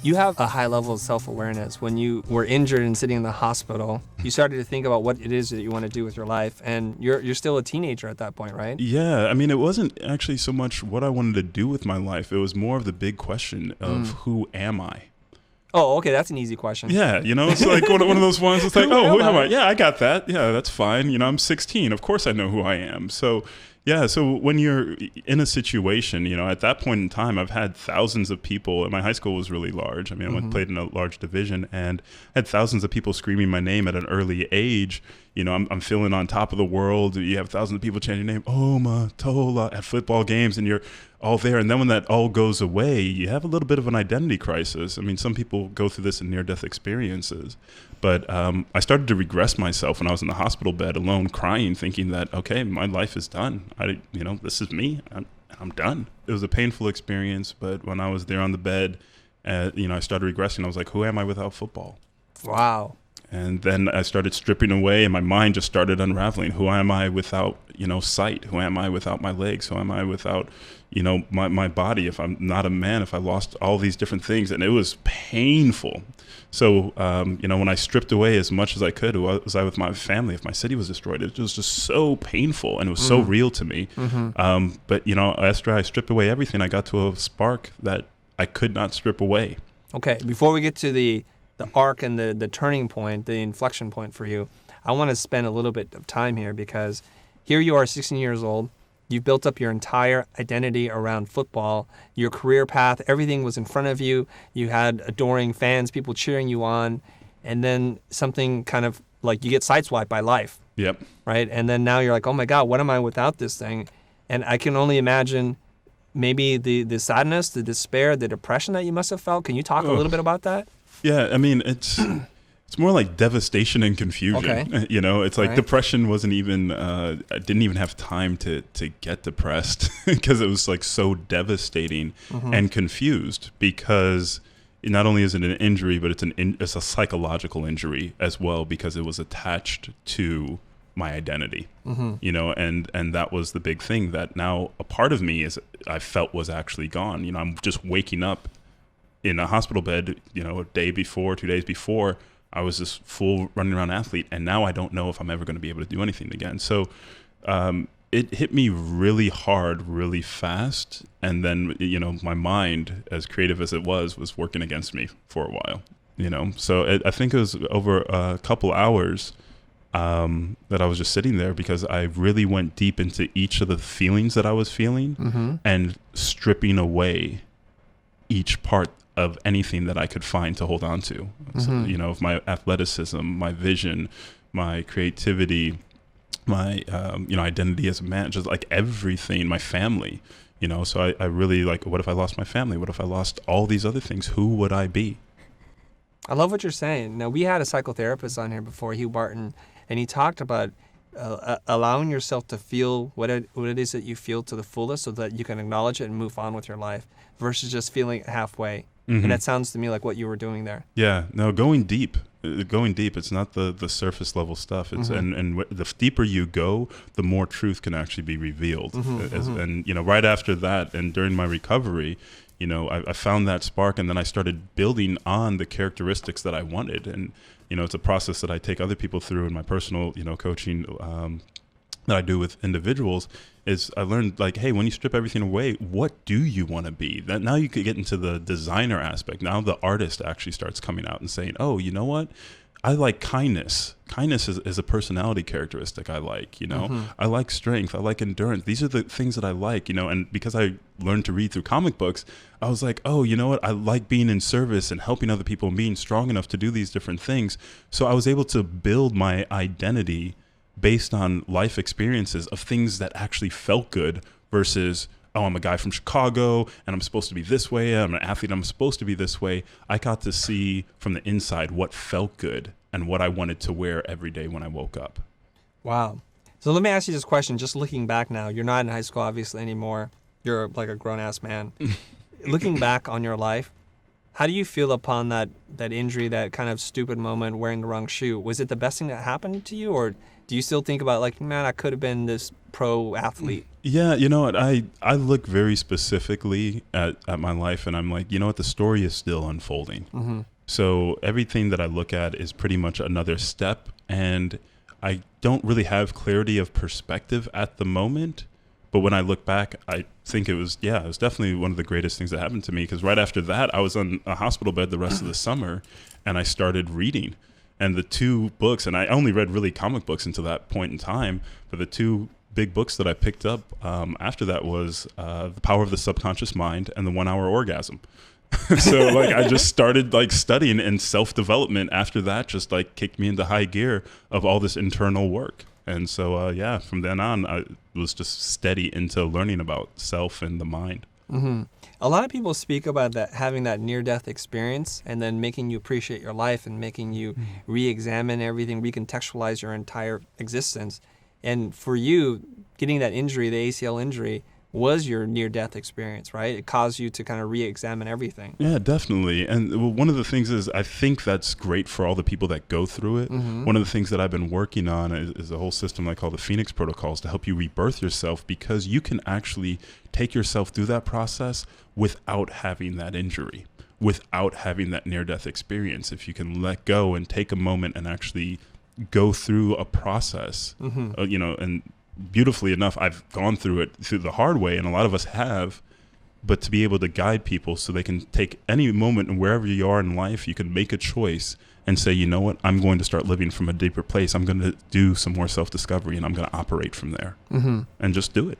You have a high level of self-awareness. When you were injured and sitting in the hospital, you started to think about what it is that you want to do with your life. And you're still a teenager at that point, right? Yeah. I mean, it wasn't actually so much what I wanted to do with my life. It was more of the big question of who am I? Oh, okay. That's an easy question. Yeah. It's like one of those ones. It's like, who am I? Yeah, I got that. Yeah, that's fine. I'm 16. Of course I know who I am. So yeah, so when you're in a situation, at that point in time, I've had thousands of people, and my high school was really large. I mean, I played in a large division and had thousands of people screaming my name at an early age. I'm feeling on top of the world. You have thousands of people chanting your name, Omotola, at football games, and you're all there. And then when that all goes away, you have a little bit of an identity crisis. I mean, some people go through this in near-death experiences. But I started to regress myself when I was in the hospital bed alone, crying, thinking that, okay, my life is done. This is me. I'm done. It was a painful experience, but when I was there on the bed, I started regressing. I was like, who am I without football? Wow. And then I started stripping away, and my mind just started unraveling. Who am I without, sight? Who am I without my legs? Who am I without, my body? If I'm not a man, if I lost all these different things, and it was painful. So, when I stripped away as much as I could, was I with my family? If my city was destroyed, it was just so painful, and it was so real to me. But, after I stripped away everything, I got to a spark that I could not strip away. Okay, before we get to the arc and the turning point, the inflection point for you, I want to spend a little bit of time here because here you are, 16 years old. You've built up your entire identity around football, your career path, everything was in front of you. You had adoring fans, people cheering you on, and then something kind of like you get sideswiped by life. Yep. Right? And then now you're like, oh my God, what am I without this thing? And I can only imagine maybe the sadness, the despair, the depression that you must have felt. Can you talk a little bit about that? Yeah, I mean, it's more like devastation and confusion. Okay. It's like depression wasn't even, I didn't even have time to get depressed because it was like so devastating and confused because not only is it an injury, but it's a psychological injury as well because it was attached to my identity, and that was the big thing that now a part of me I felt was actually gone. I'm just waking up in a hospital bed, a day before, 2 days before, I was this full running around athlete, and now I don't know if I'm ever going to be able to do anything again. So it hit me really hard, really fast, and then, my mind, as creative as it was working against me for a while, So I think it was over a couple hours that I was just sitting there because I really went deep into each of the feelings that I was feeling and stripping away each part of anything that I could find to hold on to. So, of my athleticism, my vision, my creativity, my, identity as a man, just like everything, my family, so I really what if I lost my family? What if I lost all these other things? Who would I be? I love what you're saying. Now, we had a psychotherapist on here before, Hugh Barton, and he talked about allowing yourself to feel what it is that you feel to the fullest so that you can acknowledge it and move on with your life versus just feeling it halfway. And that sounds to me like what you were doing there. Yeah, no, going deep. It's not the surface level stuff. It's and the deeper you go, the more truth can actually be revealed. And right after that, and during my recovery, I found that spark, and then I started building on the characteristics that I wanted. And it's a process that I take other people through in my personal coaching that I do with individuals. Is I learned hey, when you strip everything away, what do you want to be? That now you could get into the designer aspect. Now the artist actually starts coming out and saying, oh, you know what? I like kindness. Kindness is a personality characteristic I like, I like strength. I like endurance. These are the things that I like, and because I learned to read through comic books, I was like, oh, you know what? I like being in service and helping other people and being strong enough to do these different things. So I was able to build my identity based on life experiences of things that actually felt good versus, oh, I'm a guy from Chicago and I'm supposed to be this way. I'm an athlete. I'm supposed to be this way. I got to see from the inside what felt good and what I wanted to wear every day when I woke up. Wow. So let me ask you this question. Just looking back now, you're not in high school obviously anymore. You're like a grown-ass man. Looking back on your life, how do you feel upon that injury, that kind of stupid moment wearing the wrong shoe? Was it the best thing that happened to you, or do you still think about man, I could have been this pro athlete? Yeah, you know what? I look very specifically at my life, and I'm like, you know what? The story is still unfolding. Mm-hmm. So everything that I look at is pretty much another step, and I don't really have clarity of perspective at the moment. But when I look back, I think it was definitely one of the greatest things that happened to me, because right after that, I was on a hospital bed the rest of the summer, and I started reading. And the two books, and I only read really comic books until that point in time, but the two big books that I picked up after that was The Power of the Subconscious Mind and The 1 Hour Orgasm. So like I just started like studying, and self-development after that just like kicked me into high gear of all this internal work. And so from then on I was just steady into learning about self and the mind. Mm-hmm. A lot of people speak about that, having that near-death experience and then making you appreciate your life and making you re-examine everything, recontextualize your entire existence. And for you, getting that injury, the ACL injury, was your near-death experience, right? It caused you to kind of re-examine everything. Yeah, definitely. And one of the things is, I think that's great for all the people that go through it. Mm-hmm. One of the things that I've been working on is a whole system I call the Phoenix Protocols to help you rebirth yourself, because you can actually take yourself through that process without having that injury, without having that near-death experience. If you can let go and take a moment and actually go through a process, and beautifully enough, I've gone through it through the hard way, and a lot of us have, but to be able to guide people so they can take any moment and wherever you are in life, you can make a choice and say, you know what, I'm going to start living from a deeper place. I'm going to do some more self-discovery, and I'm going to operate from there, and just do it.